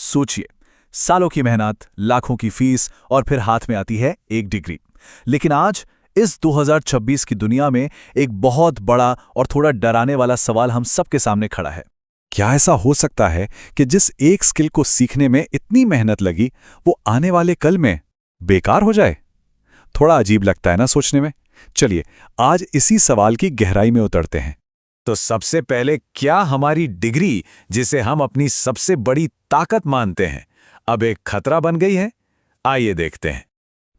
सोचिए, सालों की मेहनत, लाखों की फीस और फिर हाथ में आती है एक डिग्री। लेकिन आज इस 2026 की दुनिया में एक बहुत बड़ा और थोड़ा डराने वाला सवाल हम सबके सामने खड़ा है। क्या ऐसा हो सकता है कि जिस एक स्किल को सीखने में इतनी मेहनत लगी, वो आने वाले कल में बेकार हो जाए? थोड़ा अजीब लगता है ना सोचने में। चलिए, आज इसी सवाल की गहराई में उतरते हैं। तो सबसे पहले, क्या हमारी डिग्री, जिसे हम अपनी सबसे बड़ी ताकत मानते हैं, अब एक खतरा बन गई है? आइए देखते हैं।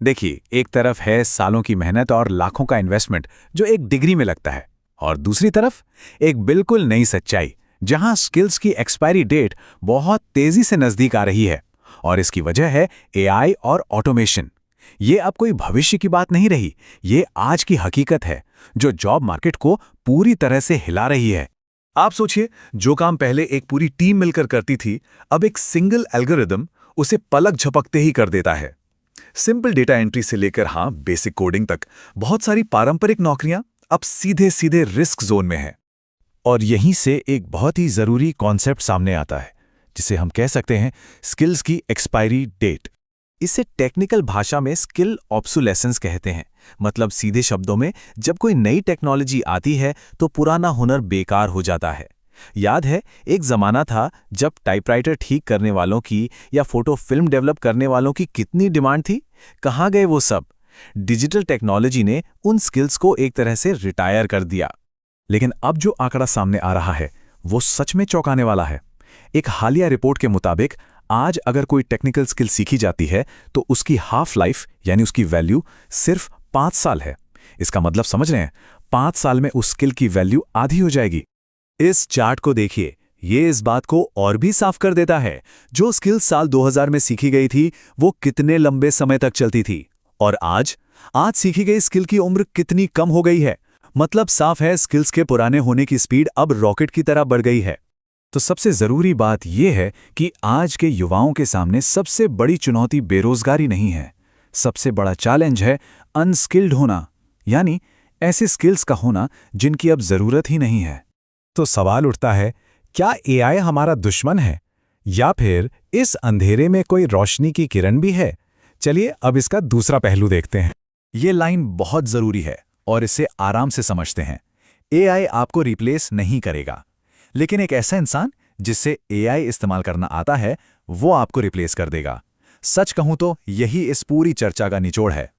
देखिए, एक तरफ है सालों की मेहनत और लाखों का इन्वेस्टमेंट जो एक डिग्री में लगता है, और दूसरी तरफ एक बिल्कुल नई सच्चाई जहां स्किल्स की एक्सपायरी डेट बहुत तेजी से नजदीक आ रही है। और इसकी वजह है एआई और ऑटोमेशन। ये अब कोई भविष्य की बात नहीं रही, ये आज की हकीकत है जो जॉब मार्केट को पूरी तरह से हिला रही है। आप सोचिए, जो काम पहले एक पूरी टीम मिलकर करती थी, अब एक सिंगल एल्गोरिदम उसे पलक झपकते ही कर देता है। सिंपल डेटा एंट्री से लेकर बेसिक कोडिंग तक बहुत सारी पारंपरिक नौकरियां अब सीधे सीधे रिस्क जोन में हैं। और यहीं से एक बहुत ही जरूरी कॉन्सेप्ट सामने आता है, जिसे हम कह सकते हैं स्किल्स की एक्सपायरी डेट। इसे टेक्निकल भाषा में स्किल ऑब्सोलेसेंस कहते हैं। मतलब सीधे शब्दों में, जब कोई नई टेक्नोलॉजी आती है तो पुराना हुनर बेकार हो जाता है। याद है, एक जमाना था जब टाइपराइटर ठीक करने वालों की या फोटो फिल्म डेवलप करने वालों की कितनी डिमांड थी। कहाँ गए वो सब? डिजिटल टेक्नोलॉजी ने उन स्किल्स को एक तरह से रिटायर कर दिया। लेकिन अब जो आंकड़ा सामने आ रहा है, वो सच में चौंकाने वाला है। एक हालिया रिपोर्ट के मुताबिक आज अगर कोई टेक्निकल स्किल सीखी जाती है तो उसकी हाफ लाइफ यानी उसकी वैल्यू सिर्फ 5 साल है। इसका मतलब समझ रहे हैं, 5 साल में उस स्किल की वैल्यू आधी हो जाएगी। इस चार्ट को देखिए, ये इस बात को और भी साफ कर देता है। जो स्किल साल 2000 में सीखी गई थी, वो कितने लंबे समय तक चलती थी, और आज सीखी गई स्किल की उम्र कितनी कम हो गई है। मतलब साफ है, स्किल्स के पुराने होने की स्पीड अब रॉकेट की तरह बढ़ गई है। तो सबसे जरूरी बात यह है कि आज के युवाओं के सामने सबसे बड़ी चुनौती बेरोजगारी नहीं है। सबसे बड़ा चैलेंज है अनस्किल्ड होना, यानी ऐसे स्किल्स का होना जिनकी अब जरूरत ही नहीं है। तो सवाल उठता है, क्या एआई हमारा दुश्मन है, या फिर इस अंधेरे में कोई रोशनी की किरण भी है? चलिए अब इसका दूसरा पहलू देखते हैं। ये लाइन बहुत जरूरी है और इसे आराम से समझते हैं। एआई आपको रिप्लेस नहीं करेगा, लेकिन एक ऐसा इंसान जिससे एआई इस्तेमाल करना आता है, वो आपको रिप्लेस कर देगा। सच कहूं तो यही इस पूरी चर्चा का निचोड़ है।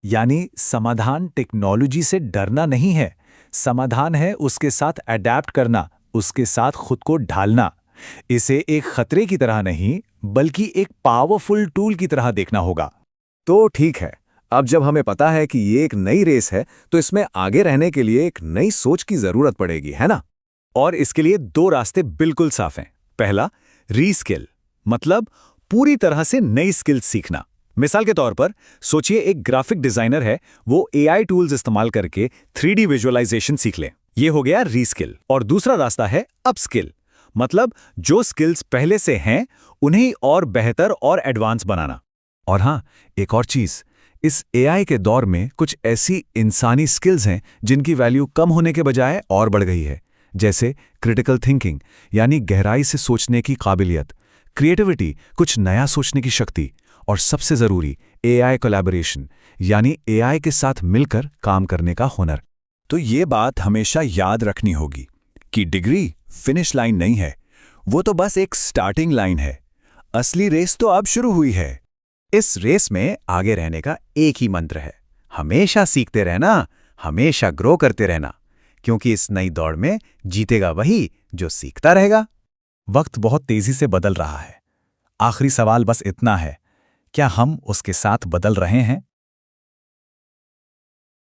यानी समाधान टेक्नोलॉजी से डरना नहीं है, समाधान है उसके साथ अडैप्ट करना, उसके साथ खुद को ढालना। इसे एक खतरे की तरह नहीं, बल्कि एक पावरफुल टूल की तरह देखना होगा। तो ठीक है, अब जब हमें पता है कि ये एक नई रेस है, तो इसमें आगे रहने के लिए एक नई सोच की जरूरत पड़ेगी, है ना? और इसके लिए 2 रास्ते बिल्कुल साफ हैं। पहला, रीस्किल, मतलब पूरी तरह से नई स्किल्स सीखना। मिसाल के तौर पर सोचिए, एक ग्राफिक डिजाइनर है, वो एआई टूल्स इस्तेमाल करके 3D विजुअलाइजेशन सीख ले। ये हो गया रीस्किल। और दूसरा रास्ता है अपस्किल, मतलब जो स्किल्स पहले से हैं उन्हें और बेहतर और एडवांस बनाना। और हाँ, एक और चीज, इस एआई के दौर में कुछ ऐसी इंसानी स्किल्स हैं जिनकी वैल्यू कम होने के बजाय और बढ़ गई है। जैसे क्रिटिकल थिंकिंग, यानी गहराई से सोचने की काबिलियत, क्रिएटिविटी, कुछ नया सोचने की शक्ति, और सबसे जरूरी एआई कोलैबोरेशन, यानी एआई के साथ मिलकर काम करने का हुनर। तो ये बात हमेशा याद रखनी होगी कि डिग्री फिनिश लाइन नहीं है, वो तो बस एक स्टार्टिंग लाइन है। असली रेस तो अब शुरू हुई है। इस रेस में आगे रहने का एक ही मंत्र है, हमेशा सीखते रहना, हमेशा ग्रो करते रहना, क्योंकि इस नई दौड़ में जीतेगा वही जो सीखता रहेगा। वक्त बहुत तेजी से बदल रहा है। आखिरी सवाल बस इतना है, क्या हम उसके साथ बदल रहे हैं?